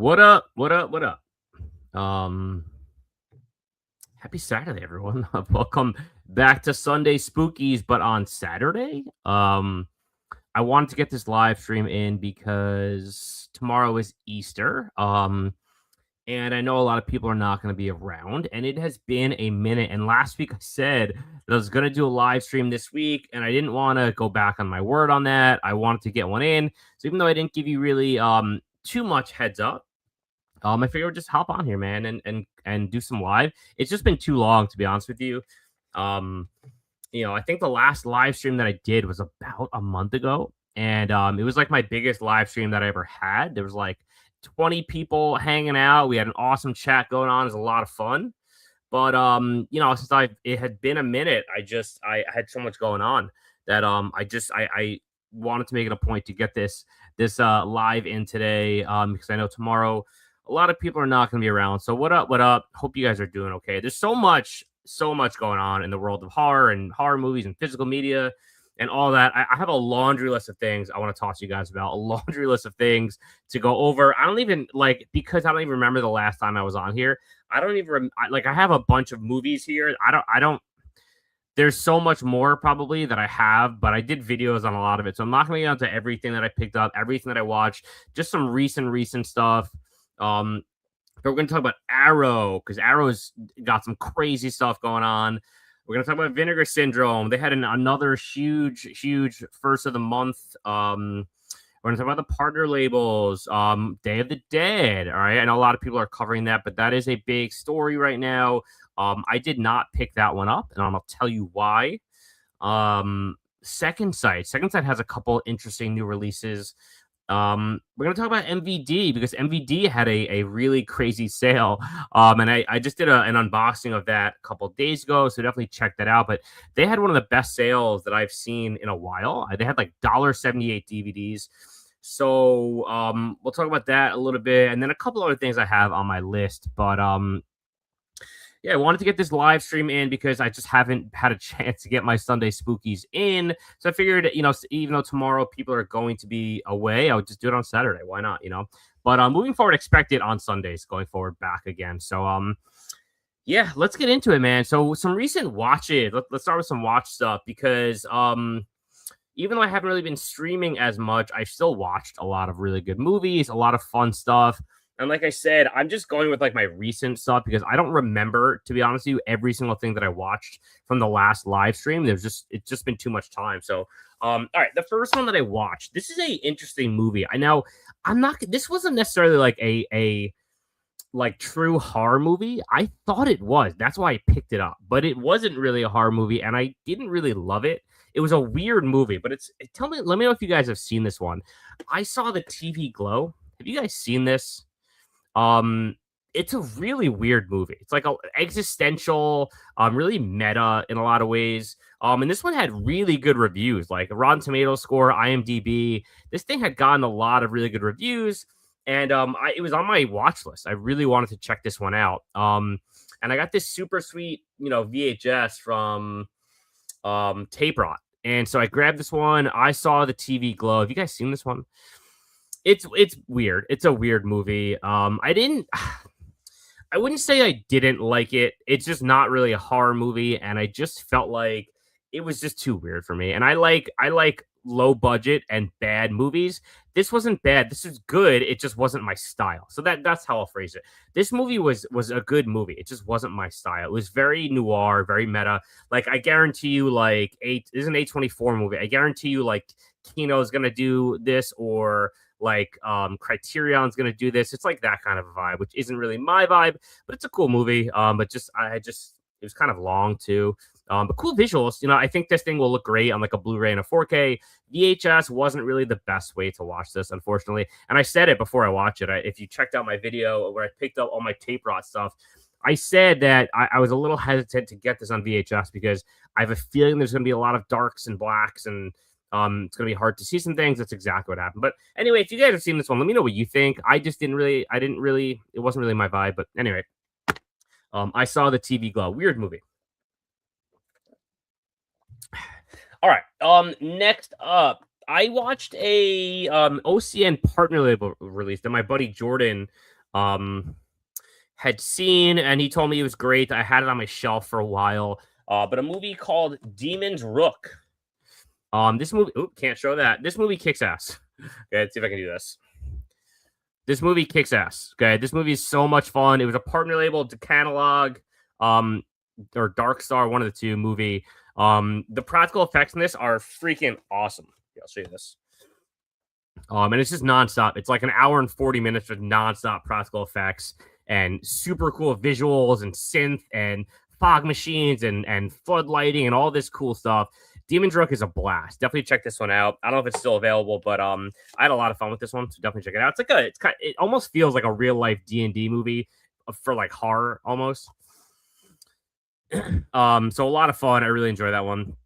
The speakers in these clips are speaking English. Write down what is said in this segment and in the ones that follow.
What up? What up? What up? Um, Happy Saturday, everyone. Welcome back to Sunday Spookies, but on Saturday. I wanted to get this live stream in because tomorrow is Easter. And I know a lot of people are not going to be around, and it has been a minute. And last week I said that I was going to do a live stream this week, and I didn't want to go back on my word on that. I wanted to get one in. So even though I didn't give you really too much heads up, I figured just hop on here, man, and do some live. It's just been too long, to be honest with you. Um, I think the last live stream that I did was about a month ago, and it was like my biggest live stream that I ever had. There was like 20 people hanging out. We had an awesome chat going on. It was a lot of fun. But since it had been a minute, I had so much going on that I wanted to make it a point to get this live in today because I know tomorrow a lot of people are not going to be around. So what up? What up? Hope you guys are doing okay. There's so much going on in the world of horror and horror movies and physical media and all that. I have a laundry list of things I want to talk to you guys about. A laundry list of things to go over. I don't even because I don't even remember the last time I was on here. I don't even I have a bunch of movies here. I don't. There's so much more probably that I have, but I did videos on a lot of it, so I'm not going to get onto everything that I picked up, everything that I watched. Just some recent stuff. But we're going to talk about Arrow because Arrow's got some crazy stuff going on. We're going to talk about Vinegar Syndrome. They had another huge first of the month. We're going to talk about the partner labels, Day of the Dead. All right. I know a lot of people are covering that, but that is a big story right now. I did not pick that one up, and I'm going to tell you why. Second Sight has a couple interesting new releases. We're going to talk about MVD because MVD had a really crazy sale. And I just did an unboxing of that a couple days ago. So definitely check that out. But they had one of the best sales that I've seen in a while. They had like $1.78 DVDs. So we'll talk about that a little bit. And then a couple other things I have on my list. But yeah, I wanted to get this live stream in because I just haven't had a chance to get my Sunday Spookies in. So I figured, even though tomorrow people are going to be away, I would just do it on Saturday. Why not, But moving forward, expect it on Sundays going forward back again. So, yeah, let's get into it, man. So some recent watches. Let's start with some watch stuff because even though I haven't really been streaming as much, I've still watched a lot of really good movies, a lot of fun stuff. And like I said, I'm just going with like my recent stuff because I don't remember, to be honest with you, every single thing that I watched from the last live stream. It's just been too much time. So, all right, the first one that I watched, this is a interesting movie. This wasn't necessarily like a like true horror movie. I thought it was. That's why I picked it up, but it wasn't really a horror movie, and I didn't really love it. It was a weird movie, but let me know if you guys have seen this one. I saw the TV Glow. Have you guys seen this? It's a really weird movie. It's like a existential, really meta in a lot of ways. And this one had really good reviews, like Rotten Tomatoes score, IMDb. This thing had gotten a lot of really good reviews, and it was on my watch list. I really wanted to check this one out. And I got this super sweet, VHS from Tape Rot, and so I grabbed this one. I saw the TV Glow. Have you guys seen this one? It's weird. It's a weird movie. I wouldn't say I didn't like it. It's just not really a horror movie, and I just felt like it was just too weird for me. And I like low budget and bad movies. This wasn't bad. This is good. It just wasn't my style. So that's how I'll phrase it. This movie was a good movie. It just wasn't my style. It was very noir, very meta. Like I guarantee you, like this is an A24 movie. I guarantee you, like Kino's gonna do this or like Criterion's gonna do this. It's like that kind of a vibe, which isn't really my vibe, but it's a cool movie. But it was kind of long too. But cool visuals. I think this thing will look great on like a Blu-ray and a 4K. VHS wasn't really the best way to watch this, unfortunately. And I said it before I watched it. If you checked out my video where I picked up all my Tape Rot stuff, I said that I was a little hesitant to get this on VHS because I have a feeling there's going to be a lot of darks and blacks and it's going to be hard to see some things. That's exactly what happened. But anyway, if you guys have seen this one, let me know what you think. It wasn't really my vibe. But anyway, I saw the TV Glow. Weird movie. All right. Next up, I watched a OCN partner label release that my buddy Jordan had seen, and he told me it was great. I had it on my shelf for a while. But a movie called Demon's Rook. This movie, can't show that. This movie kicks ass. Okay, let's see if I can do this. This movie kicks ass. Okay, this movie is so much fun. It was a partner label to Catalog, or Dark Star, one of the two movie. The practical effects in this are freaking awesome. Yeah, I'll show you this. And it's just nonstop. It's like an hour and 40 minutes of nonstop practical effects and super cool visuals and synth and fog machines and flood lighting and all this cool stuff. Demon's Rook is a blast. Definitely check this one out. I don't know if it's still available, but I had a lot of fun with this one, so definitely check it out. It almost feels like a real life D&D movie for like horror almost. So a lot of fun. I really enjoy that one.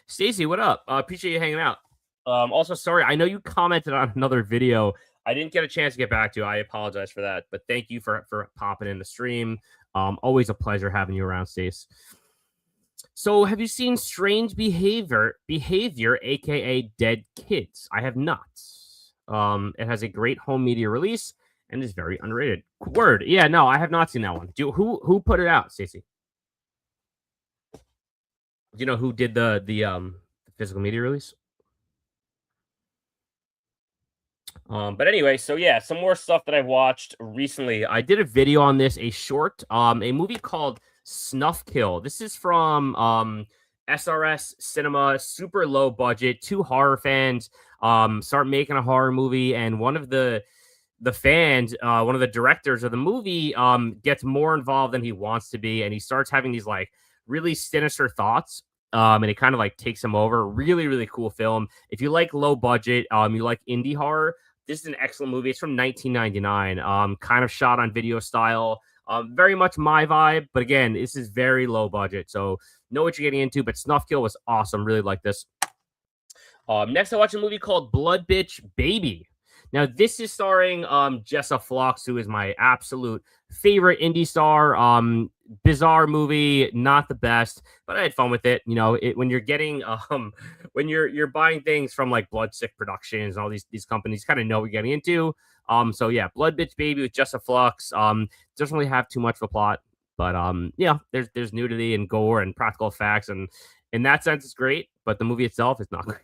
Stacy, what up? Appreciate you hanging out. Also, sorry, I know you commented on another video. I didn't get a chance to get back to you. I apologize for that, but thank you for popping in the stream. Always a pleasure having you around, Stace. So, have you seen Strange Behavior, aka Dead Kids? I have not. It has a great home media release and is very underrated. Word, yeah, no, I have not seen that one. Who put it out, Stacy? Do you know who did the physical media release? But anyway, so yeah, some more stuff that I've watched recently. I did a video on this, a short, a movie called Snuff Kill. This is from SRS Cinema, super low budget. Two horror fans start making a horror movie, and one of the fans, one of the directors of the movie, gets more involved than he wants to be, and he starts having these like really sinister thoughts. And it kind of like takes him over. Really, really cool film. If you like low budget, you like indie horror, this is an excellent movie. It's from 1999. Kind of shot on video style. Very much my vibe, but again, this is very low budget, so know what you're getting into. But Snuff Kill was awesome. Really like this. Next, I watched a movie called Blood Bitch Baby. Now, this is starring Jessa Flux, who is my absolute favorite indie star. Bizarre movie, not the best, but I had fun with it. You know, when you're getting when you're buying things from like Bloodsick Productions and all these companies, kind of know what you're getting into. So yeah, Blood Bitch Baby with Jessa Flux. Doesn't really have too much of a plot, but yeah, there's nudity and gore and practical effects, and in that sense, it's great. But the movie itself is not great.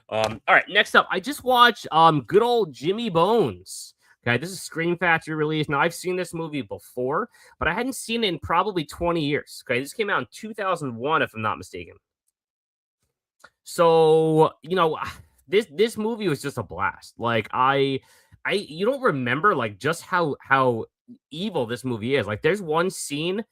All right, next up, I just watched good old Jimmy Bones. Okay, this is Scream Factory release. Now, I've seen this movie before, but I hadn't seen it in probably 20 years. Okay, this came out in 2001, if I'm not mistaken. So, you know, this movie was just a blast. Like, you don't remember like just how evil this movie is. Like, there's one scene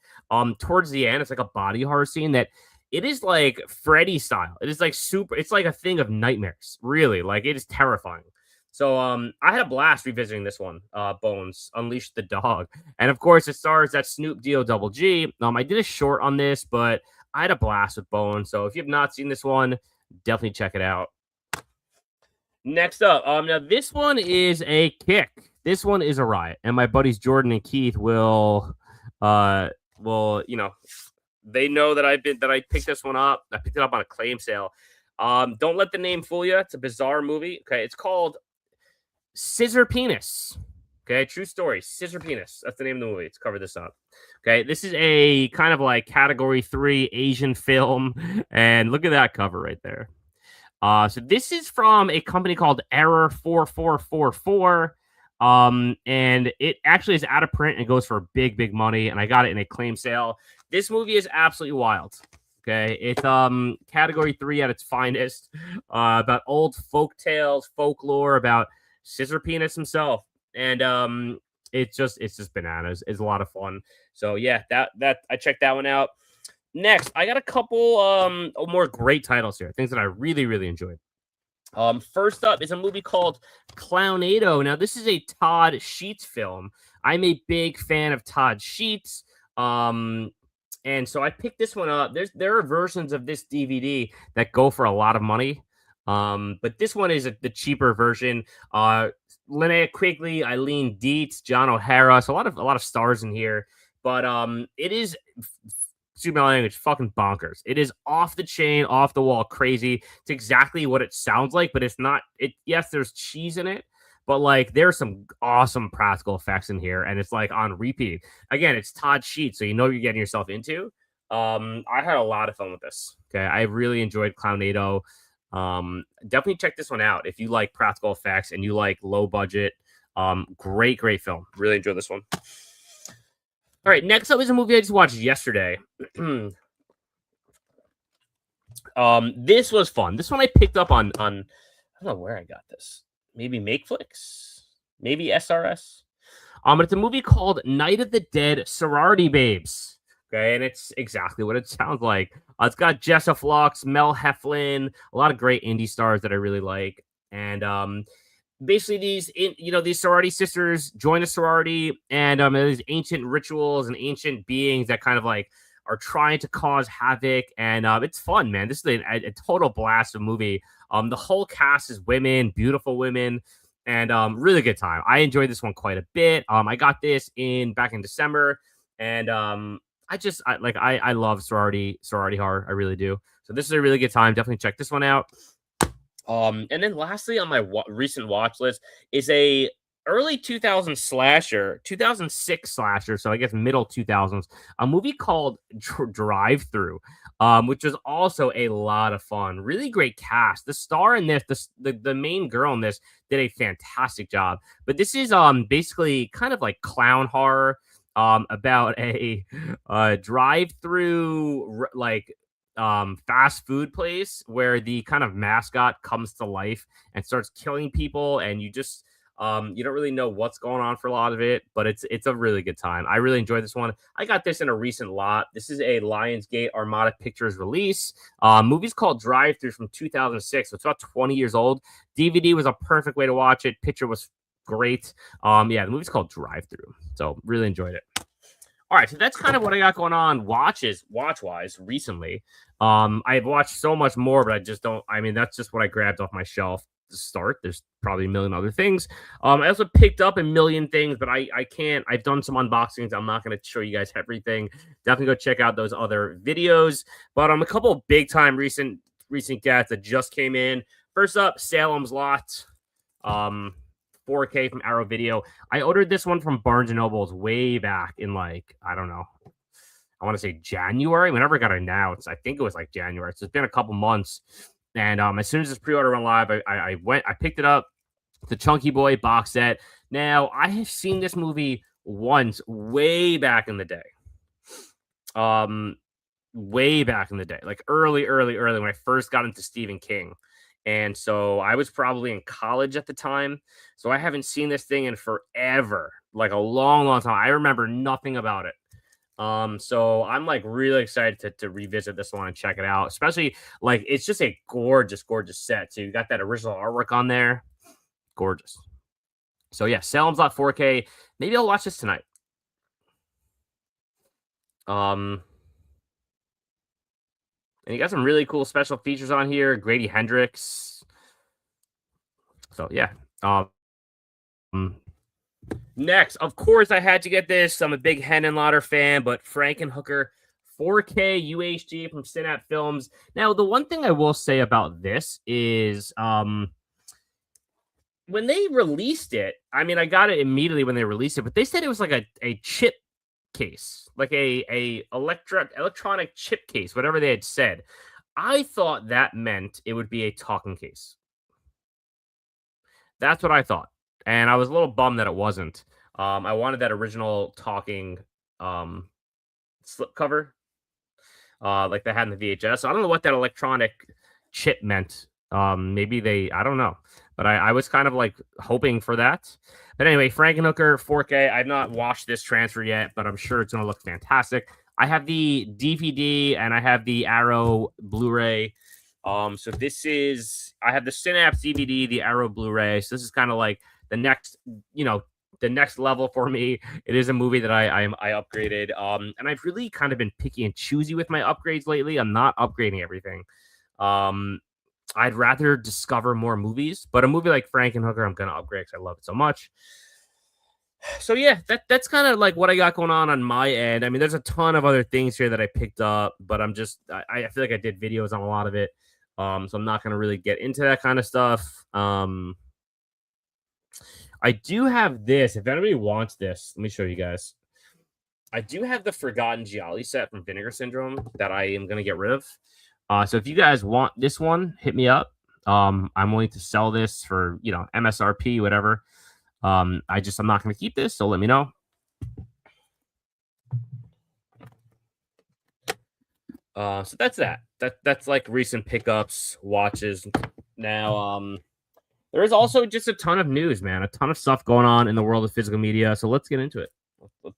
towards the end. It's like a body horror scene that it is like Freddy style. It is like super. It's like a thing of nightmares. Really, like it is terrifying. So I had a blast revisiting this one, Bones, Unleash the Dog. And of course, it stars that Snoop D-O double G. I did a short on this, but I had a blast with Bones. So if you have not seen this one, definitely check it out. Next up, now this one is a kick. This one is a riot. And my buddies Jordan and Keith will, you know, they know that I picked this one up. I picked it up on a claim sale. Don't let the name fool you. It's a bizarre movie. Okay, it's called Scissor Penis. Okay, true story. Scissor Penis. That's the name of the movie. Let's cover this up. Okay, this is a kind of like category 3 Asian film, and look at that cover right there. So this is from a company called Error 4444. And it actually is out of print and goes for big money, and I got it in a claim sale. This movie is absolutely wild. Okay, it's category 3 at its finest. About old folk tales, folklore about Scissor Penis himself, and it's just bananas. It's a lot of fun. So yeah, that I checked that one out. Next, I got a couple more great titles here, things that I really enjoyed. First up is a movie called Clownado. Now, this is a Todd Sheets film. I'm a big fan of Todd Sheets. And so I picked this one up. There are versions of this DVD that go for a lot of money. But this one is the cheaper version. Linnea Quigley, Eileen Dietz, John O'Hara. So a lot of stars in here. But it is, excuse my language, fucking bonkers. It is off the chain, off the wall, crazy. It's exactly what it sounds like, but it's not. Yes, there's cheese in it, but like there's some awesome practical effects in here, and it's like on repeat. Again, it's Todd Sheet, so you know what you're getting yourself into. I had a lot of fun with this. Okay, I really enjoyed Clownado. Definitely check this one out if you like practical effects and you like low budget. Great film. Really enjoyed this one. All right, next up is a movie I just watched yesterday. This was fun. This one I picked up on I don't know where I got this. Maybe Makeflix, maybe SRS. It's a movie called Night of the Dead Sorority Babes. Okay, and it's exactly what it sounds like. It's got Jessa Flux, Mel Heflin, a lot of great indie stars that I really like, and basically these sorority sisters join a sorority, and these ancient rituals and ancient beings that kind of like are trying to cause havoc, and it's fun, man. This is a total blast of movie. The whole cast is women, beautiful women, and really good time. I enjoyed this one quite a bit. I got this back in December, and I love sorority horror. I really do. So this is a really good time. Definitely check this one out. And then lastly on my recent watch list is a early 2000s slasher, 2006 slasher, so I guess middle 2000s, a movie called Drive Through, which was also a lot of fun. Really great cast. The star in this, the main girl in this, did a fantastic job. But this is basically kind of like clown horror, about a drive-through fast food place where the kind of mascot comes to life and starts killing people, and you just you don't really know what's going on for a lot of it, but it's a really good time. I really enjoyed this one. I got this in a recent lot. This is a Lionsgate Armada Pictures release. Movie's called Drive Through from 2006, so it's about 20 years old. DVD was a perfect way to watch it. Picture was great. The movie's called Drive Through, so really enjoyed it. All right, so that's kind of what I got going on watch-wise recently. I've watched so much more, but I just don't. I mean, that's just what I grabbed off my shelf to start. There's probably a million other things. I also picked up a million things, but I can't. I've done some unboxings. I'm not going to show you guys everything. Definitely go check out those other videos. But a couple of big time recent gets that just came in. First up, Salem's Lot. 4K from Arrow Video. I ordered this one from Barnes and Noble's way back in I don't know. I want to say January. Whenever it got announced, I think it was like January. So it's been a couple months. And as soon as this pre-order went live, I picked it up. The Chunky Boy box set. Now, I have seen this movie once way back in the day. Way back in the day. Like early when I first got into Stephen King. And so I was probably in college at the time. So I haven't seen this thing in forever, like a long time. I remember nothing about it. So I'm really excited to revisit this one and check it out. Especially it's just a gorgeous set. So you got that original artwork on there. Gorgeous. So yeah, Salem's Lot 4K. Maybe I'll watch this tonight. And you got some really cool special features on here. Grady Hendrix. So yeah. Next, of course, I had to get this. I'm a big Henenlotter fan, but Frankenhooker 4K UHD from Synapse Films. Now, the one thing I will say about this is when they released it, I mean, I got it immediately when they released it, but they said it was like a chip case, like a electronic chip case, whatever they had said. I thought that meant it would be a talking case. That's what I thought, and I was a little bummed that it wasn't. I wanted that original talking slip cover, like they had in the VHS. So I don't know what that electronic chip meant. Maybe I don't know, but I was kind of hoping for that. But anyway, Frankenhooker 4K. I've not watched this transfer yet, but I'm sure it's going to look fantastic. I have the DVD and I have the Arrow Blu-ray. So I have the Synapse DVD, the Arrow Blu-ray. So this is kind of like the next level for me. It is a movie that I upgraded. And I've really kind of been picky and choosy with my upgrades lately. I'm not upgrading everything. I'd rather discover more movies, but a movie like Frankenhooker, I'm going to upgrade because I love it so much. So yeah, that's kind of what I got going on my end. I mean, there's a ton of other things here that I picked up, but I feel like I did videos on a lot of it. So I'm not going to really get into that kind of stuff. I do have this. If anybody wants this, let me show you guys. I do have the Forgotten Gialli set from Vinegar Syndrome that I am gonna get rid of. So if you guys want this one, hit me up. I'm willing to sell this for MSRP, whatever. I'm not gonna keep this, so let me know. So that's that. That's like recent pickups, watches. Now, there is also just a ton of news, man. A ton of stuff going on in the world of physical media. So let's get into it.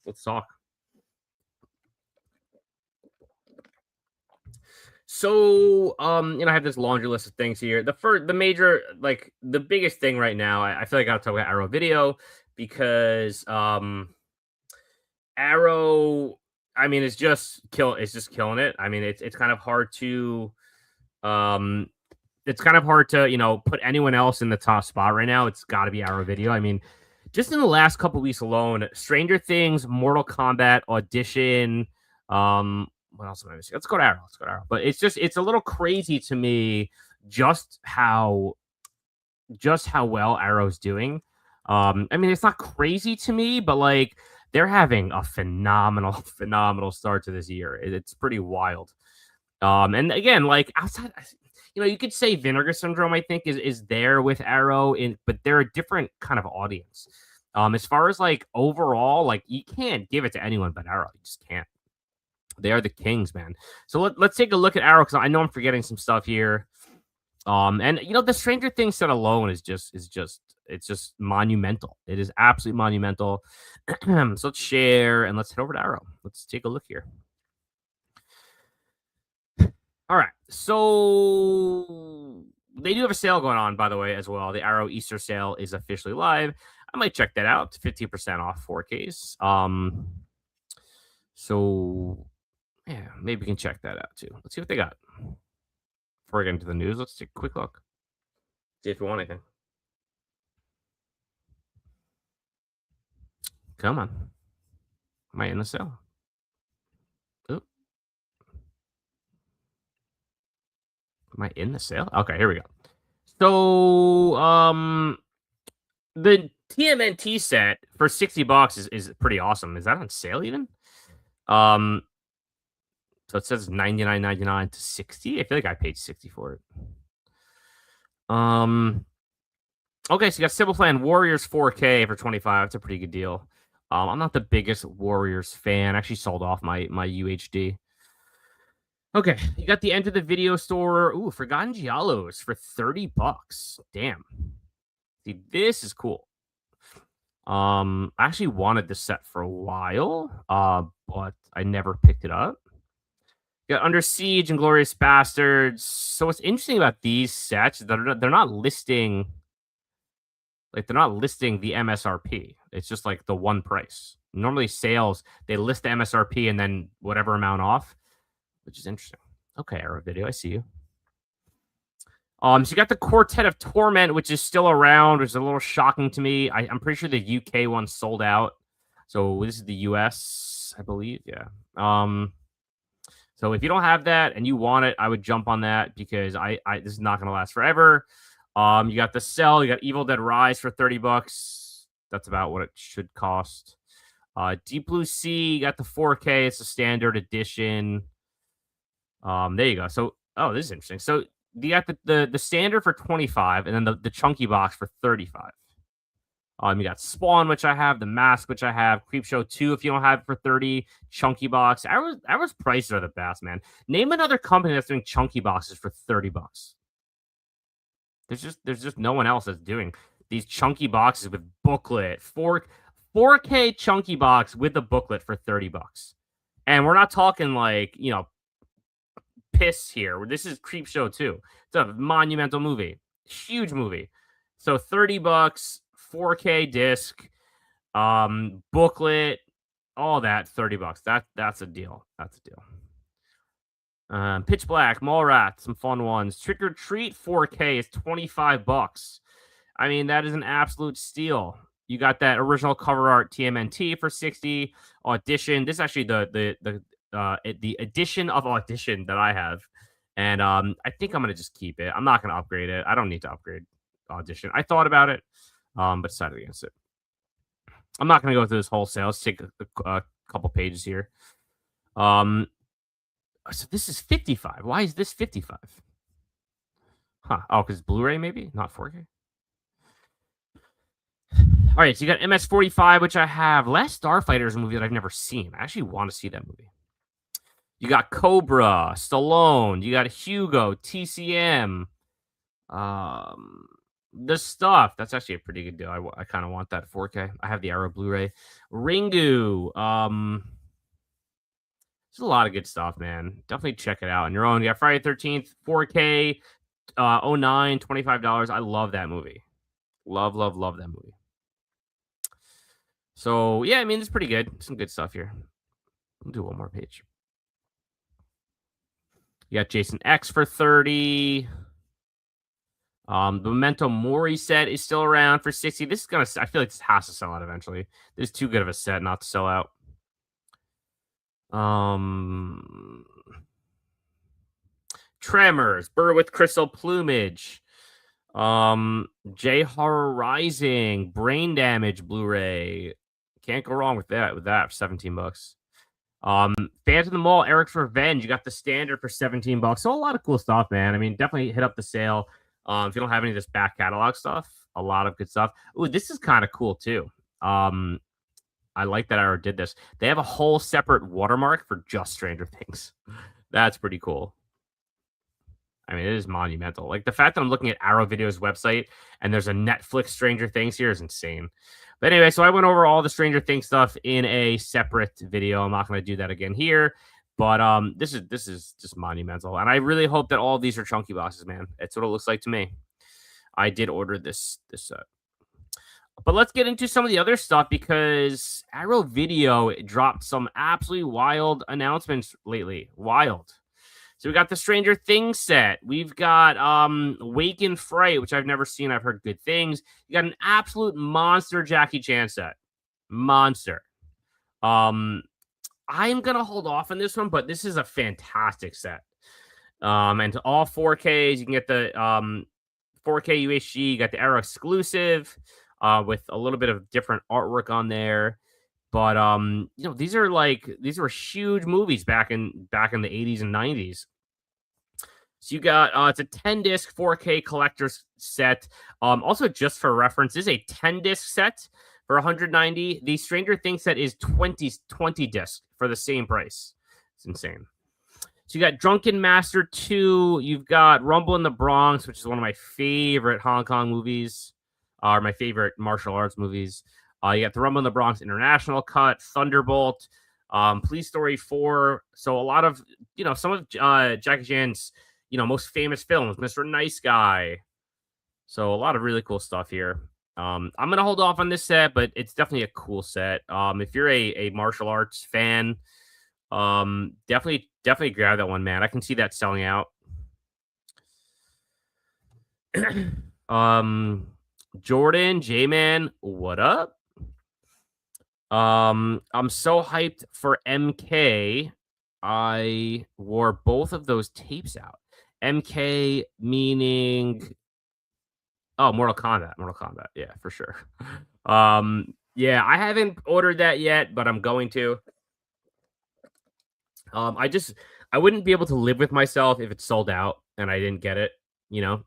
Let's talk. So, I have this laundry list of things here. The major, like the biggest thing right now, I feel like I gotta talk about Arrow Video because Arrow, I mean, it's just killing it. I mean, it's kind of hard to um put anyone else in the top spot right now. It's got to be Arrow Video. I mean, just in the last couple weeks alone, Stranger Things, Mortal Kombat, Audition, what else am I missing? Let's go to Arrow. Let's go to Arrow. But it's a little crazy to me just how well Arrow's doing. I mean, it's not crazy to me, but like they're having a phenomenal, phenomenal start to this year. It's pretty wild. And again, like outside, you could say Vinegar Syndrome, I think, is there with Arrow, but they're a different kind of audience. As far as like overall, like you can't give it to anyone but Arrow. You just can't. They are the kings, man. So let's take a look at Arrow because I know I'm forgetting some stuff here. And the Stranger Things set alone is just monumental. It is absolutely monumental. So let's share and let's head over to Arrow. Let's take a look here. All right. So they do have a sale going on, by the way, as well. The Arrow Easter sale is officially live. I might check that out. 15% off 4Ks. So yeah, maybe we can check that out too. Let's see what they got. Before we get into the news, let's take a quick look. See if we want anything. Come on. Am I in the sale? Oop. Am I in the sale? Okay, here we go. So, the TMNT set for $60 is pretty awesome. Is that on sale even? So it says $99.99 to $60. I feel like I paid $60 for it. Okay, so you got Simple Plan Warriors 4K for $25. That's a pretty good deal. I'm not the biggest Warriors fan. I actually sold off my UHD. Okay, you got the Enter the Video store. Ooh, Forgotten Giallos for $30. Damn. See, this is cool. I actually wanted this set for a while, but I never picked it up. You got Under Siege and Glorious Bastards. So what's interesting about these sets is that they're not listing the MSRP. It's just like the one price. Normally sales, they list the MSRP and then whatever amount off, which is interesting. Okay, Arrow Video, I see you. So you got the Quartet of Torment, which is still around, which is a little shocking to me. I'm pretty sure the UK one sold out. So this is the US, I believe. Yeah. So if you don't have that and you want it, I would jump on that because this is not going to last forever. You got the Cell, you got Evil Dead Rise for $30. That's about what it should cost. Deep Blue Sea, you got the 4K. It's a standard edition. There you go. So, this is interesting. So you got the standard for $25, and then the chunky box for $35. You got Spawn, which I have, The Mask, which I have, Creepshow 2, if you don't have it for $30, chunky box. Arrow's prices are the best, man. Name another company that's doing chunky boxes for $30. There's just no one else that's doing these chunky boxes with booklet, 4K chunky box with the booklet for $30. And we're not talking like, piss here. This is Creepshow 2. It's a monumental movie. Huge movie. So $30, 4K disc, booklet, all that, $30. That's a deal. That's a deal. Pitch Black, Mallrats, some fun ones. Trick or Treat 4K is $25. I mean, that is an absolute steal. You got that original cover art TMNT for $60. Audition. This is actually the edition of Audition that I have. And I think I'm gonna just keep it. I'm not gonna upgrade it. I don't need to upgrade Audition. I thought about it. but decided against it. I'm not going to go through this whole sale. Let's take a couple pages here. So this is 55. Why is this 55? Huh? Oh, because Blu-ray maybe, not 4K. All right, so you got MS-45, which I have. Last Starfighter is a movie that I've never seen. I actually want to see that movie. You got Cobra, Stallone. You got Hugo, TCM. The Stuff. That's actually a pretty good deal. I kind of want that 4K. I have the Arrow Blu-ray. Ringu. There's a lot of good stuff, man. Definitely check it out on your own. You got Friday 13th, 4K, 09, $25. I love that movie. Love, love, love that movie. So, yeah, I mean, it's pretty good. Some good stuff here. We'll do one more page. You got Jason X for 30. The Memento Mori set is still around for 60. This is going to, I feel like this has to sell out eventually. This is too good of a set not to sell out. Tremors, Burr with Crystal Plumage. J Horror Rising, Brain Damage Blu-ray. Can't go wrong with that. For $17. Phantom the Mall, Eric's Revenge. You got the standard for $17. So a lot of cool stuff, man. I mean, definitely hit up the sale. If you don't have any of this back catalog stuff, a lot of good stuff. Ooh, this is kind of cool too. I like that Arrow did this. They have a whole separate watermark for just Stranger Things. That's pretty cool. I mean, it is monumental. Like the fact that I'm looking at Arrow Video's website and there's a Netflix Stranger Things here is insane. But anyway, so I went over all the Stranger Things stuff in a separate video. I'm not going to do that again here. But this is just monumental. And I really hope that all of these are chunky boxes, man. That's what it looks like to me. I did order this set. But let's get into some of the other stuff because Arrow Video dropped some absolutely wild announcements lately. Wild. So we got the Stranger Things set. We've got Wake in Fright, which I've never seen. I've heard good things. You got an absolute monster Jackie Chan set. Monster. I'm gonna hold off on this one, but this is a fantastic set. And all 4Ks, you can get the 4K UHD. You got the Arrow exclusive with a little bit of different artwork on there. But you know, these were huge movies back in the 80s and 90s. So you got it's a 10-disc 4K collector's set. Also, just for reference, this is a 10-disc set for $190. The Stranger Things set is 20 discs for the same price. It's insane. So you got Drunken Master 2. You've got Rumble in the Bronx, which is one of my favorite Hong Kong movies, or my favorite martial arts movies. You got the Rumble in the Bronx International Cut, Thunderbolt, Police Story 4. So a lot of, you know, some of Jackie Chan's, you know, most famous films, Mr. Nice Guy. So a lot of really cool stuff here. I'm going to hold off on this set, but it's definitely a cool set. If you're a martial arts fan, definitely grab that one, man. I can see that selling out. Jordan, J-Man, what up? I'm so hyped for MK. I wore both of those tapes out. MK meaning Mortal Kombat. Yeah, for sure. Yeah, I haven't ordered that yet, but I'm going to. I wouldn't be able to live with myself if it's sold out and I didn't get it, you know.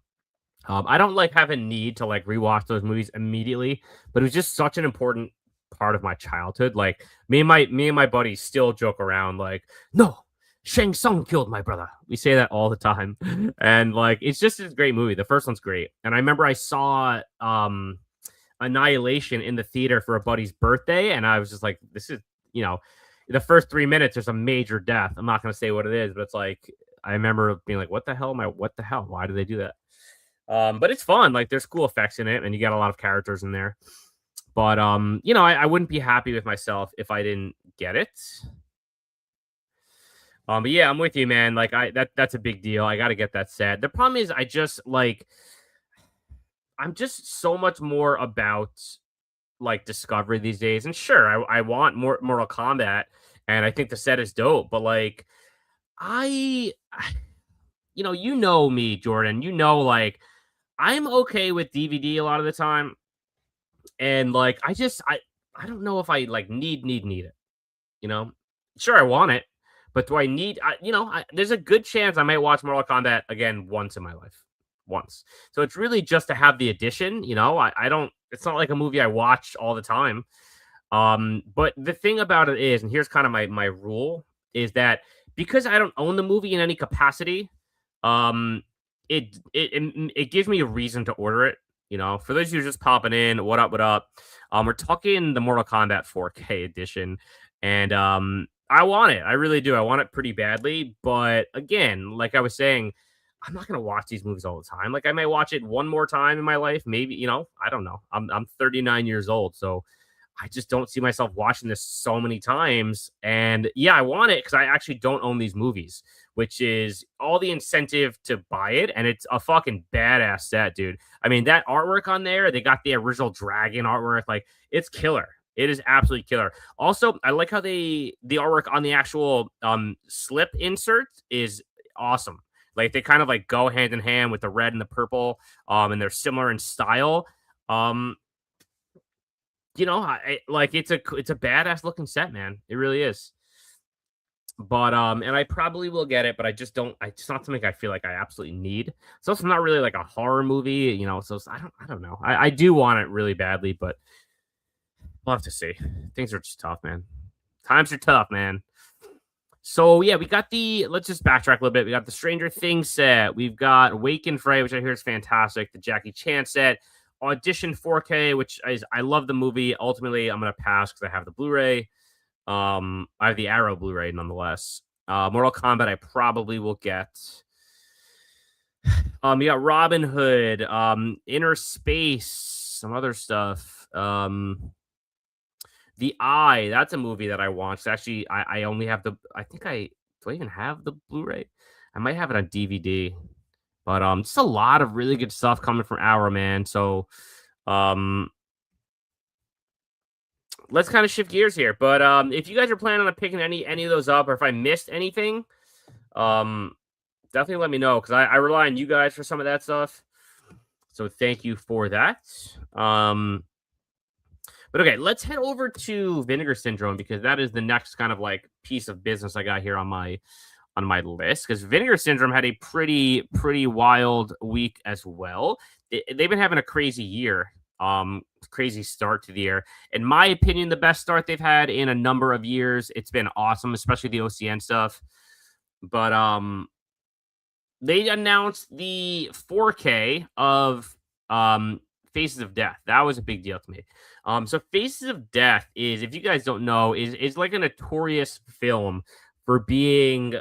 I don't like have a need to like rewatch those movies immediately, but it was just such an important part of my childhood. Like me and my buddies still joke around like, no, Shang Tsung killed my brother. We say that all the time. And like it's just a great movie. The first one's great. And I remember I saw Annihilation in the theater for a buddy's birthday, and I was just like, this is, you know, the first 3 minutes there's a major death. I'm not gonna say what it is, but it's like I remember being like, what the hell? Why do they do that? But it's fun. Like there's cool effects in it, and you got a lot of characters in there. But you know, I wouldn't be happy with myself if I didn't get it. But yeah, I'm with you, man. Like that's a big deal. I got to get that set. The problem is, I'm just so much more about like Discovery these days. And sure, I want more Mortal Kombat, and I think the set is dope. But like, you know me, Jordan. You know, like I'm okay with DVD a lot of the time. And like I don't know if I like need it, you know? Sure, I want it, but do I need there's a good chance I might watch Mortal Kombat again once in my life. Once. So it's really just to have the addition, I don't it's not like a movie I watch all the time. But the thing about it is, and here's kind of my rule, is that because I don't own the movie in any capacity, um, it gives me a reason to order it. For those of you just popping in, what up, what up? We're talking the Mortal Kombat 4K edition, and I want it. I really do. I want it pretty badly. But again, like I was saying, I'm not gonna watch these movies all the time. Like I may watch it one more time in my life, maybe. I don't know. I'm 39 years old, so I just don't see myself watching this so many times. And yeah, I want it because I actually don't own these movies, which is all the incentive to buy it. And it's a fucking badass set, dude. I mean, that artwork on there, they got the original dragon artwork. Like, it's killer. It is absolutely killer. Also, I like how the artwork on the actual slip insert is awesome. Like they kind of like go hand in hand with the red and the purple, and they're similar in style. Um, like it's a badass looking set, man. It really is. But and I probably will get it, but I just don't. It's not something I feel like I absolutely need. So it's not really like a horror movie, So I don't know. I do want it really badly, but we'll have to see. Things are just tough, man. Times are tough, man. So yeah, we got let's just backtrack a little bit. We got the Stranger Things set. We've got Wake and Fright, which I hear is fantastic. The Jackie Chan set. Audition 4K, which is I love the movie. Ultimately, I'm gonna pass because I have the Blu-ray. I have the Arrow Blu-ray nonetheless. Mortal Kombat, I probably will get. You got Robin Hood, Inner Space, some other stuff. The Eye, that's a movie that I watched. Actually, I only have I think do I even have the Blu-ray? I might have it on DVD. But just a lot of really good stuff coming from Arrow, man. So let's kind of shift gears here. But if you guys are planning on picking any of those up, or if I missed anything, definitely let me know because I rely on you guys for some of that stuff. So thank you for that. But okay, let's head over to Vinegar Syndrome because that is the next kind of like piece of business I got here on my list because Vinegar Syndrome had a pretty wild week as well. They've been having a crazy year, crazy start to the year. In my opinion, the best start they've had in a number of years. It's been awesome, especially the OCN stuff. But they announced the 4K of Faces of Death. That was a big deal to me. So Faces of Death is, if you guys don't know, is like a notorious film for being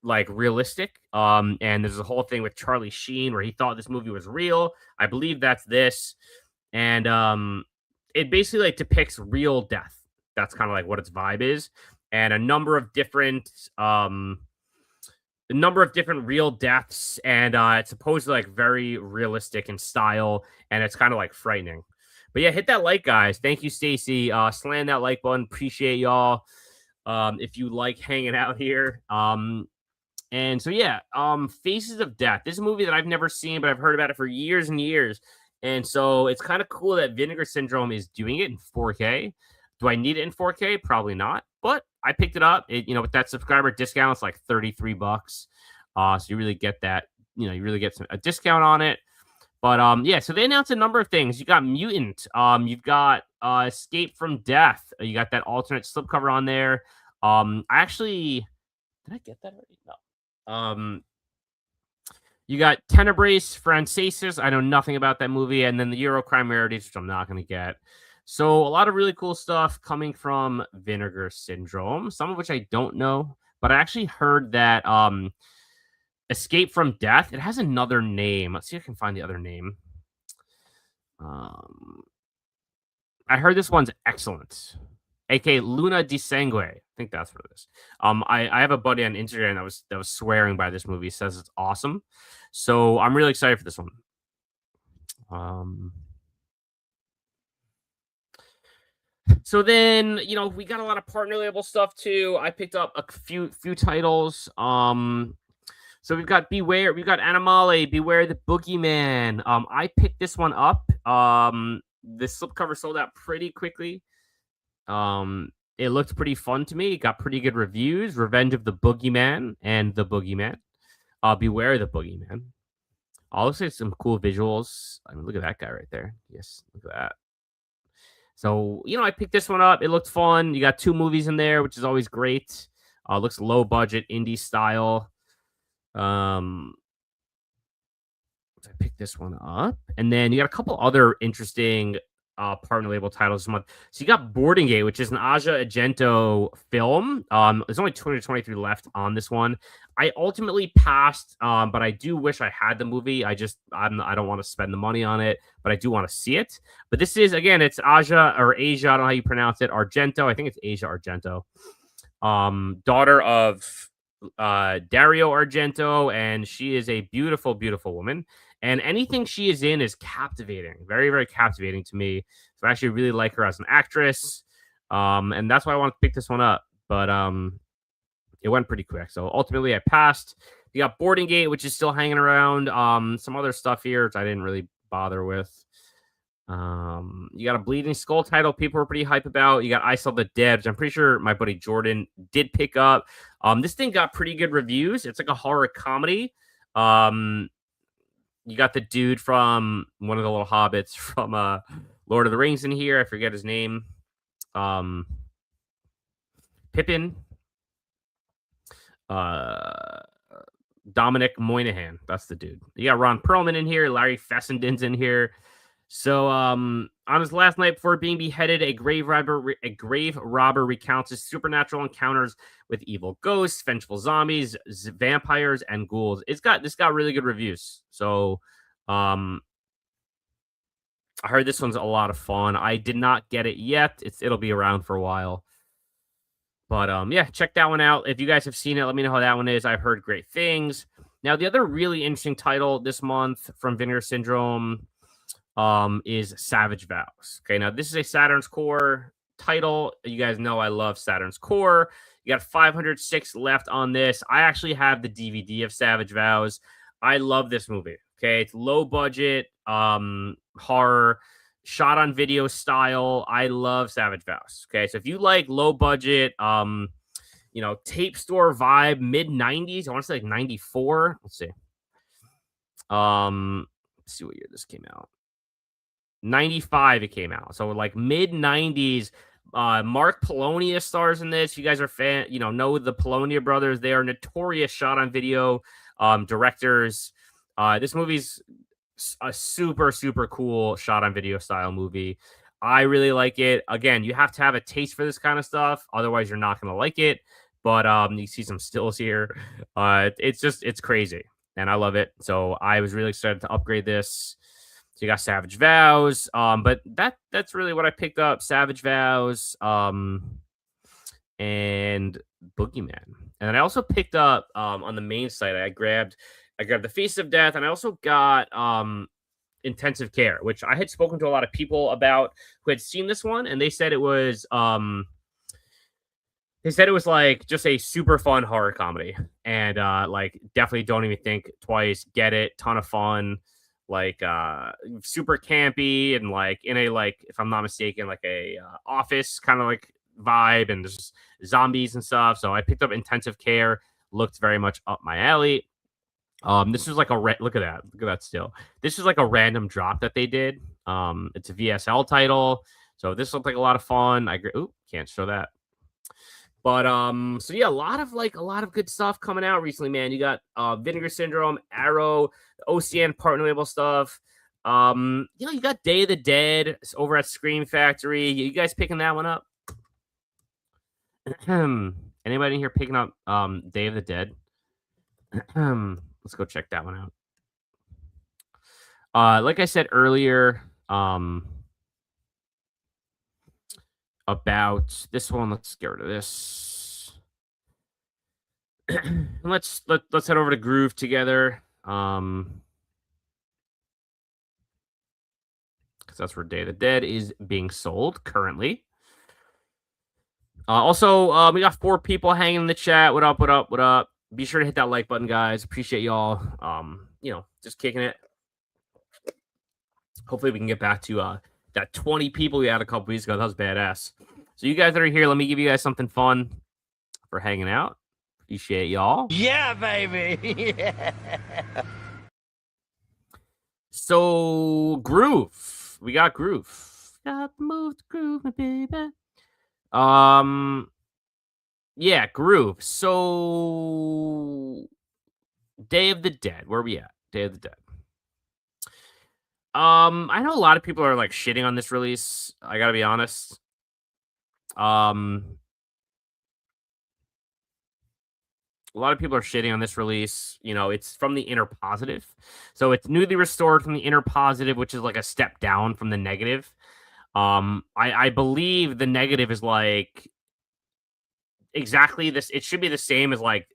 like realistic. And there's a whole thing with Charlie Sheen where he thought this movie was real. I believe that's this. And it basically like depicts real death. That's kind of like what its vibe is. And a number of different real deaths, and it's supposedly like very realistic in style, and it's kind of like frightening. But yeah, hit that like, guys. Thank you, Stacy. Slam that like button. Appreciate y'all. If you like hanging out here. And so yeah, Faces of Death. This is a movie that I've never seen, but I've heard about it for years and years. And so it's kind of cool that Vinegar Syndrome is doing it in 4K. Do I need it in 4K? Probably not. But I picked it up. With that subscriber discount, it's like $33. So you really get that. You really get a discount on it. But yeah, so they announced a number of things. You got Mutant. You've got Escape from Death. You got that alternate slipcover on there. I actually did I get that already? No. You got Tenebrae Francesis. I know nothing about that movie, and then the Eurocrime Rarities, which I'm not going to get. So a lot of really cool stuff coming from Vinegar Syndrome, some of which I don't know, but I actually heard that Escape from Death, it has another name. Let's see if I can find the other name. I heard this one's excellent. aka Luna di Sangue. I think that's what it is. I have a buddy on Instagram that was swearing by this movie. Says it's awesome. So I'm really excited for this one. So then, we got a lot of partner label stuff too. I picked up a few titles. So we've got Beware, we've got Animale, Beware the Boogeyman. I picked this one up. this slipcover sold out pretty quickly. It looked pretty fun to me. It got pretty good reviews. Revenge of the Boogeyman and the Boogeyman. Beware the Boogeyman. Looks like some cool visuals. I mean, look at that guy right there. Yes, look at that. So, I picked this one up. It looked fun. You got 2 movies in there, which is always great. Looks low budget, indie style. I picked this one up. And then you got a couple other interesting partner label titles this month. So you got Boarding Gate, which is an Asia Argento film. There's only 223 left on this one. I ultimately passed, but I do wish I had the movie. I don't want to spend the money on it, but I do want to see it. But this is, again, it's Asia or Asia. I don't know how you pronounce it. Argento. I think it's Asia Argento. Daughter of Dario Argento, and she is a beautiful, beautiful woman. And anything she is in is captivating, very, very captivating to me. So I actually really like her as an actress, and that's why I wanted to pick this one up. But it went pretty quick, so ultimately I passed. You got Boarding Gate, which is still hanging around. Some other stuff here which I didn't really bother with. You got a Bleeding Skull title people were pretty hype about. You got I Saw the Dead, which I'm pretty sure my buddy Jordan did pick up. This thing got pretty good reviews. It's like a horror comedy. You got the dude from one of the little hobbits from Lord of the Rings in here. I forget his name. Pippin. Dominic Moynihan. That's the dude. You got Ron Perlman in here. Larry Fessenden's in here. So, on his last night before being beheaded, a grave robber recounts his supernatural encounters with evil ghosts, vengeful zombies, vampires, and ghouls. This got really good reviews. So, I heard this one's a lot of fun. I did not get it yet. It'll be around for a while. But yeah, check that one out. If you guys have seen it, let me know how that one is. I've heard great things. Now, the other really interesting title this month from Vinegar Syndrome is Savage Vows. Okay, now this is a Saturn's Core title. You guys know I love Saturn's Core. You got 506 left on this. I actually have the DVD of Savage Vows. I love this movie. Okay, it's low budget horror, shot on video style. I love Savage Vows. Okay, so if you like low budget, tape store vibe, mid 90s. I want to say like 94. Let's see. Let's see what year this came out. 95 it came out. So like mid 90s. Mark Polonia stars in this. You guys are know the Polonia brothers. They are notorious shot on video directors. This movie's a super, super cool shot on video style movie. I really like it. Again, you have to have a taste for this kind of stuff. Otherwise, you're not going to like it. But you see some stills here. It's crazy. And I love it. So I was really excited to upgrade this. So you got Savage Vows. But that's really what I picked up. Savage Vows. And Boogeyman. And then I also picked up on the main site, I grabbed the Face of Death, and I also got Intensive Care, which I had spoken to a lot of people about who had seen this one, and they said it was like just a super fun horror comedy, and like definitely don't even think twice, get it, ton of fun, like super campy, and like in a, like, if I'm not mistaken, like a Office kind of like vibe, and there's zombies and stuff. So I picked up Intensive Care, looked very much up my alley. This is like look at that still. This is like a random drop that they did. It's a VSL title, so this looked like a lot of fun. Can't show that. But so yeah, a lot of good stuff coming out recently, man. You got Vinegar Syndrome, Arrow, the OCN partner label stuff. You got Day of the Dead over at Scream Factory. You guys picking that one up? Anybody in here picking up Day of the Dead? Let's go check that one out. Like I said earlier, about this one, let's get rid of this. let's head over to Groove together. Because that's where Day of the Dead is being sold currently. Also, we got 4 people hanging in the chat. What up? What up? What up? Be sure to hit that like button, guys. Appreciate y'all. Just kicking it. Hopefully we can get back to That 20 people we had a couple weeks ago. That was badass. So you guys that are here, let me give you guys something fun for hanging out. Appreciate y'all. Yeah, baby. So groove. We got groove. Got the move to groove, my baby. Yeah, groove. So Day of the Dead. Where are we at? Day of the Dead. I know a lot of people are like shitting on this release. I gotta be honest. Um, a lot of people are shitting on this release. You know, it's from the inner positive. So it's newly restored from the inner positive, which is like a step down from the negative. I believe the negative is like exactly this. It should be the same as like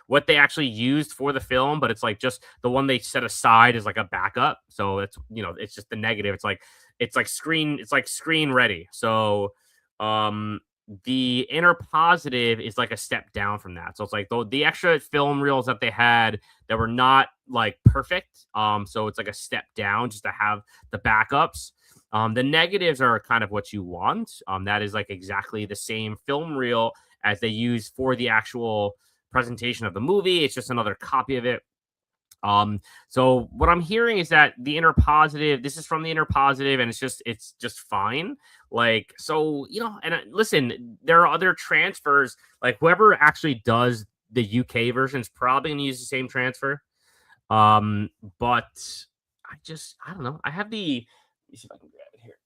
what they actually used for the film, but it's like just the one they set aside is like a backup. So it's, you know, it's just the negative. It's like screen ready. So um the inner positive is like a step down from that. So it's like the extra film reels that they had that were not like perfect. So it's like a step down just to have the backups. The negatives are kind of what you want. That is like exactly the same film reel as they use for the actual presentation of the movie. It's just another copy of it. So what I'm hearing is that the inner positive, this is from the inner positive, and it's just fine. Like, so, you know, and listen, there are other transfers, like whoever actually does the UK version is probably gonna use the same transfer. Um, but I don't know. I have the let me see if I can grab it here.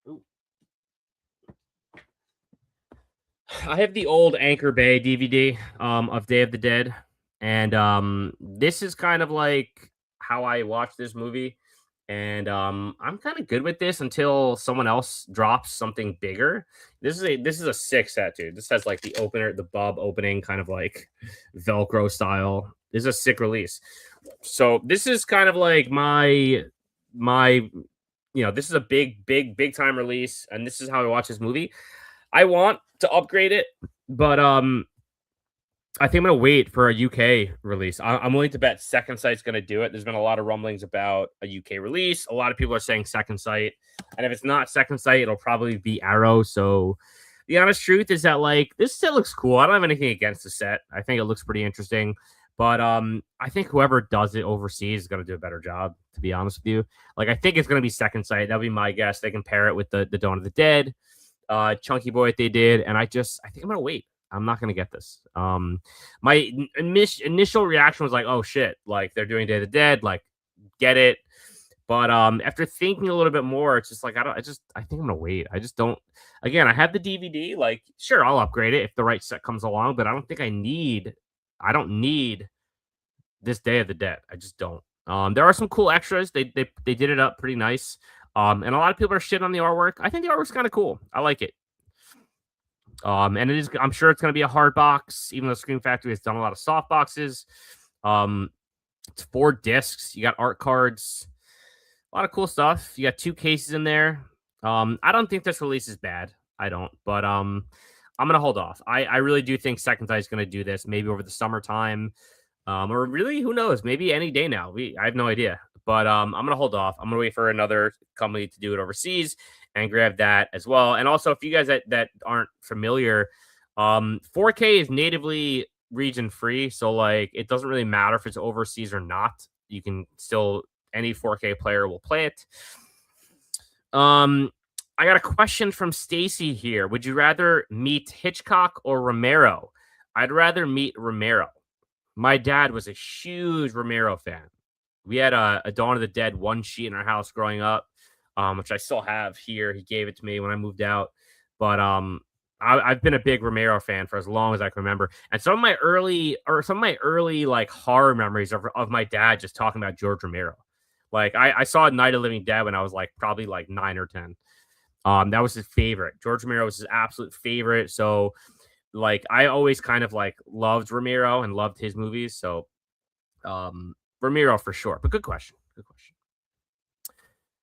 Ooh. I have the old Anchor Bay DVD of Day of the Dead, and this is kind of like how I watched this movie, and I'm kind of good with this until someone else drops something bigger. This is a sick set, dude. This has like the opener, the bub opening, kind of like Velcro style. This is a sick release. So this is kind of like my you know, this is a big time release, and this is how I watch this movie. I want to upgrade it, but I think I'm gonna wait for a UK release. I'm willing to bet Second Sight's gonna do it. There's been a lot of rumblings about a UK release. A lot of people are saying Second Sight, and if it's not Second Sight, it'll probably be Arrow. So the honest truth is that like this set looks cool. I don't have anything against the set. I think it looks pretty interesting. But I think whoever does it overseas is gonna do a better job, to be honest with you. Like I think it's gonna be Second Sight. That'll be my guess. They can pair it with the Dawn of the Dead, Chunky Boy they did, and I think I'm gonna wait. I'm not gonna get this. My initial reaction was like, oh shit, like they're doing Day of the Dead, like get it. But after thinking a little bit more, it's just like I think I'm gonna wait. I just don't. Again, I have the DVD. Like, sure, I'll upgrade it if the right set comes along, but I don't think I need. I don't need this Day of the Dead. I just don't. There are some cool extras. They did it up pretty nice. And a lot of people are shit on the artwork. I think the artwork's kind of cool. I like it. And it is. I'm sure it's going to be a hard box, even though Scream Factory has done a lot of soft boxes. It's 4 discs. You got art cards, a lot of cool stuff. You got 2 cases in there. I don't think this release is bad. I don't, but I'm gonna hold off. I really do think Second Sight is gonna do this maybe over the summertime, or really who knows? Maybe any day now. I have no idea, but I'm gonna hold off. I'm gonna wait for another company to do it overseas and grab that as well. And also, if you guys that aren't familiar, 4K is natively region free, so like it doesn't really matter if it's overseas or not. You can still any 4K player will play it. I got a question from Stacy here. Would you rather meet Hitchcock or Romero? I'd rather meet Romero. My dad was a huge Romero fan. We had a Dawn of the Dead 1 sheet in our house growing up, which I still have here. He gave it to me when I moved out. But I've been a big Romero fan for as long as I can remember. And some of my early like horror memories of my dad just talking about George Romero. Like I saw Night of the Living Dead when I was like probably like 9 or 10. That was his favorite. George Romero was his absolute favorite. So like I always kind of like loved Romero and loved his movies. So Romero for sure. But good question. Good question.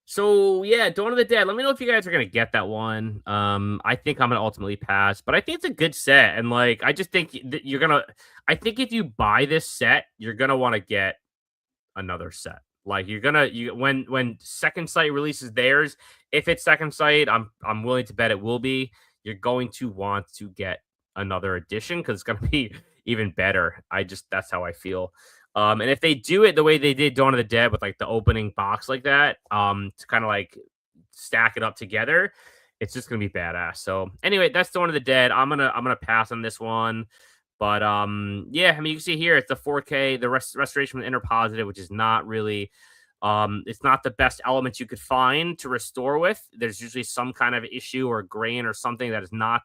So yeah, Dawn of the Dead. Let me know if you guys are gonna get that one. I think I'm gonna ultimately pass, but I think it's a good set, and like I just think that you're gonna. I think if you buy this set, you're gonna want to get another set. Like when Second Sight releases theirs, if it's Second Sight, I'm willing to bet it will be. You're going to want to get another edition because it's gonna be even better. That's how I feel. And if they do it the way they did Dawn of the Dead with like the opening box like that, to kind of like stack it up together, it's just gonna be badass. So anyway, that's Dawn of the Dead. I'm gonna pass on this one. But yeah, I mean, you can see here it's the 4K, the restoration with inner positive, which is not really, it's not the best elements you could find to restore with. There's usually some kind of issue or grain or something that is not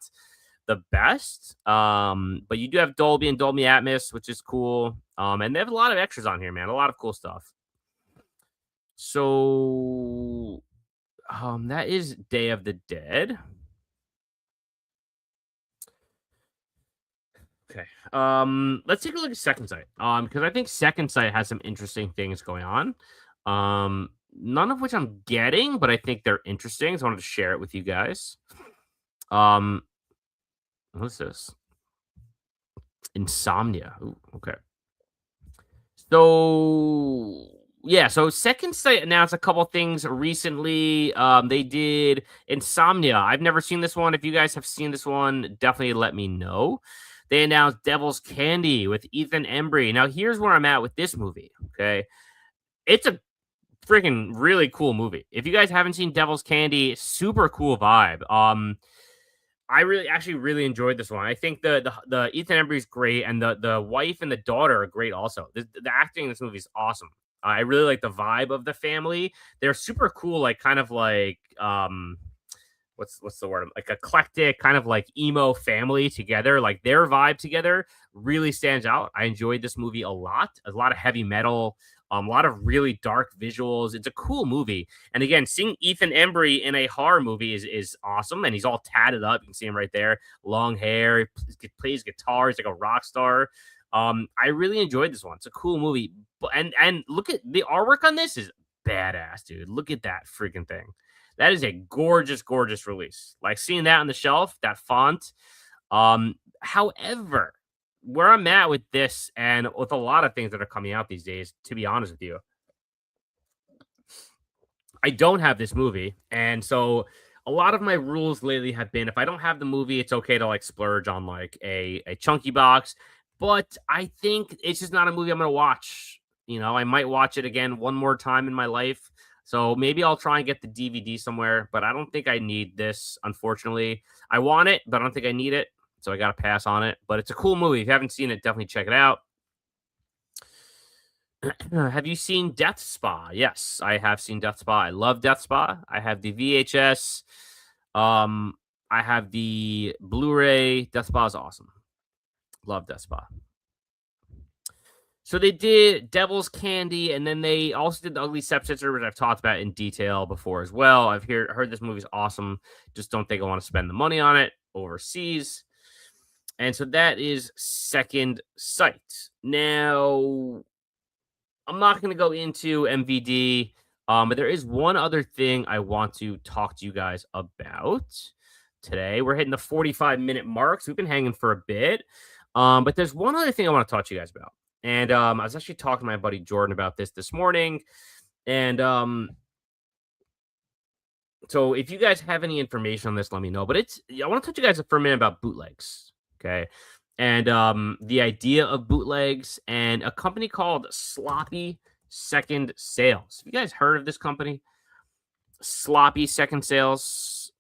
the best. But you do have Dolby and Dolby Atmos, which is cool. And they have a lot of extras on here, man. A lot of cool stuff. So, that is Day of the Dead. Okay. Let's take a look at Second Sight. Because I think Second Sight has some interesting things going on. None of which I'm getting, but I think they're interesting. So I wanted to share it with you guys. Um, what's this? Insomnia. Ooh, okay. So yeah, so Second Sight announced a couple things recently. They did Insomnia. I've never seen this one. If you guys have seen this one, definitely let me know. They announced Devil's Candy with Ethan Embry. Now, here's where I'm at with this movie. Okay, it's a freaking really cool movie. If you guys haven't seen Devil's Candy, super cool vibe. I actually really enjoyed this one. I think the Ethan Embry is great, and the wife and the daughter are great also. The acting in this movie is awesome. I really like the vibe of the family. They're super cool, like kind of like what's the word? Like eclectic, kind of like emo family together. Like their vibe together really stands out. I enjoyed this movie a lot. A lot of heavy metal, a lot of really dark visuals. It's a cool movie. And again, seeing Ethan Embry in a horror movie is awesome. And he's all tatted up. You can see him right there, long hair. He plays guitar. He's like a rock star. I really enjoyed this one. It's a cool movie. And look at the artwork on this is badass, dude. Look at that freaking thing. That is a gorgeous, gorgeous release. Like seeing that on the shelf, that font. However, where I'm at with this and with a lot of things that are coming out these days, to be honest with you, I don't have this movie. And so a lot of my rules lately have been if I don't have the movie, it's okay to like splurge on like a chunky box. But I think it's just not a movie I'm gonna watch. You know, I might watch it again one more time in my life. So maybe I'll try and get the DVD somewhere, but I don't think I need this, unfortunately. I want it, but I don't think I need it. So I got to pass on it. But it's a cool movie. If you haven't seen it, definitely check it out. Have you seen Death Spa? Yes, I have seen Death Spa. I love Death Spa. I have the VHS. Um, I have the Blu-ray. Death Spa is awesome. Love Death Spa. So they did Devil's Candy, and then they also did the Ugly Stepsister, which I've talked about in detail before as well. I've heard this movie's awesome. Just don't think I want to spend the money on it overseas. And so that is Second Sight. Now, I'm not going to go into MVD, but there is one other thing I want to talk to you guys about today. We're hitting the 45-minute mark, so we've been hanging for a bit. But there's one other thing I want to talk to you guys about. And I was actually talking to my buddy Jordan about this morning. And so if you guys have any information on this, let me know. But I want to talk to you guys for a minute about bootlegs. Okay. And the idea of bootlegs and a company called Sloppy Second Sales. Have you guys heard of this company? Sloppy Second Sales.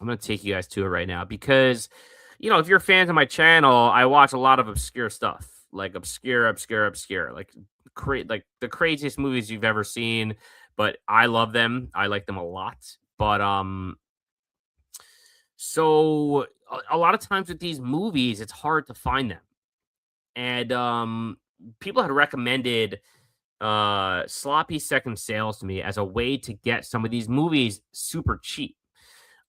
I'm going to take you guys to it right now because, you know, if you're fans of my channel, I watch a lot of obscure stuff, like obscure, like the craziest movies you've ever seen. But I love them. I like them a lot. But so a lot of times with these movies, it's hard to find them. And people had recommended Sloppy Second Sales to me as a way to get some of these movies super cheap.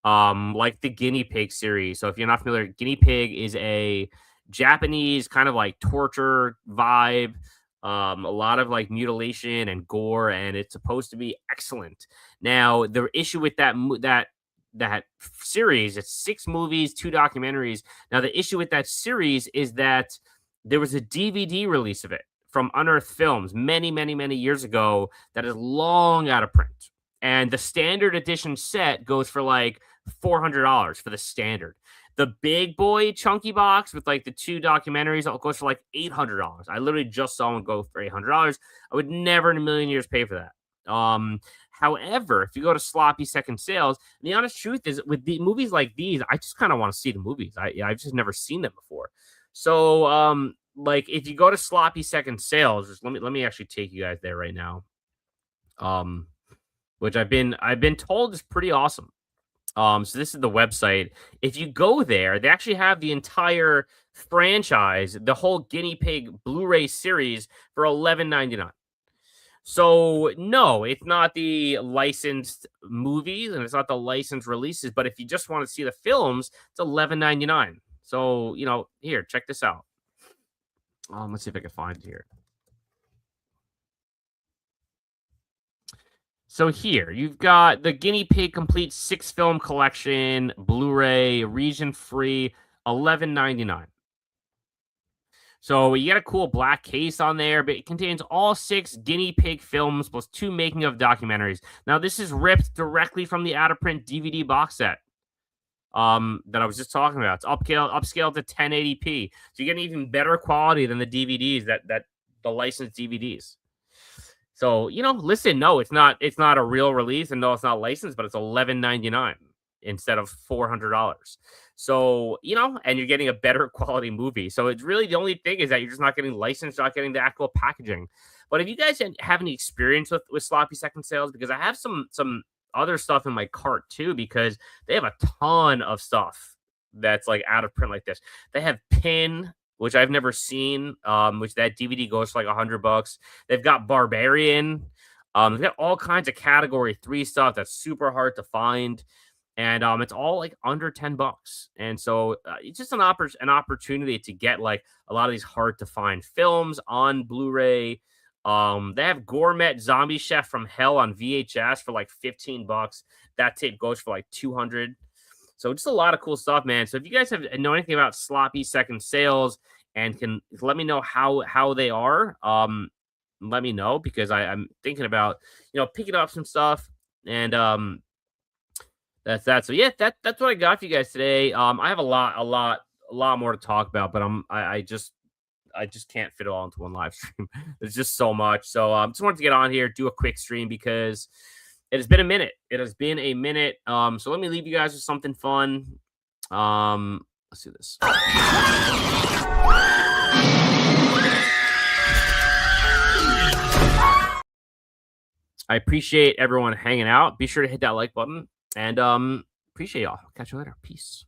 Like the Guinea Pig series. So if you're not familiar, Guinea Pig is a Japanese kind of like torture vibe. A lot of like mutilation and gore, and it's supposed to be excellent. Now, the issue with that series, it's 6 movies, 2 documentaries. Now, the issue with that series is that there was a DVD release of it from Unearthed Films many, many, many years ago that is long out of print. And the standard edition set goes for like $400 for the standard. The big boy chunky box with like the two documentaries goes for like $800. I literally just saw one go for $800. I would never in a million years pay for that. However, if you go to sloppy second sales, the honest truth is with the movies like these, I just kind of want to see the movies. I've just never seen them before. So like if you go to sloppy second sales, just let me actually take you guys there right now. Which I've been told is pretty awesome. So this is the website. If you go there, they actually have the entire franchise, the whole guinea pig Blu-ray series for $11.99. So no, it's not the licensed movies and it's not the licensed releases, but if you just want to see the films, it's $11.99. So, here, check this out. Let's see if I can find it here. So here, you've got the Guinea Pig Complete 6-film collection, Blu-ray, region-free, $11.99. So you get a cool black case on there, but it contains all 6 guinea pig films plus 2 making of documentaries. Now, this is ripped directly from the out-of-print DVD box set that I was just talking about. It's upscaled to 1080p. So you get an even better quality than the DVDs, that the licensed DVDs. So, listen, no, it's not a real release, and no, it's not licensed, but it's $11.99 instead of $400. So, and you're getting a better quality movie. So it's really the only thing is that you're just not getting licensed, not getting the actual packaging. But if you guys have any experience with sloppy second sales, because I have some other stuff in my cart too, because they have a ton of stuff that's like out of print like this. They have Pin, which I've never seen, which that DVD goes for like $100. They've got Barbarian. They've got all kinds of category 3 stuff that's super hard to find. And it's all like under $10. And so it's just an opportunity to get like a lot of these hard to find films on Blu-ray. They have Gourmet Zombie Chef from Hell on VHS for like $15. That tape goes for like $200. So just a lot of cool stuff, man. So if you guys know anything about sloppy second sales and can let me know how they are, let me know, because I'm thinking about picking up some stuff. And that's that. So yeah, that's what I got for you guys today. I have a lot more to talk about, but I just can't fit it all into one live stream. There's just so much. So just wanted to get on here, do a quick stream because it has been a minute. So let me leave you guys with something fun. Let's do this. I appreciate everyone hanging out. Be sure to hit that like button, and appreciate y'all. Catch you later. Peace.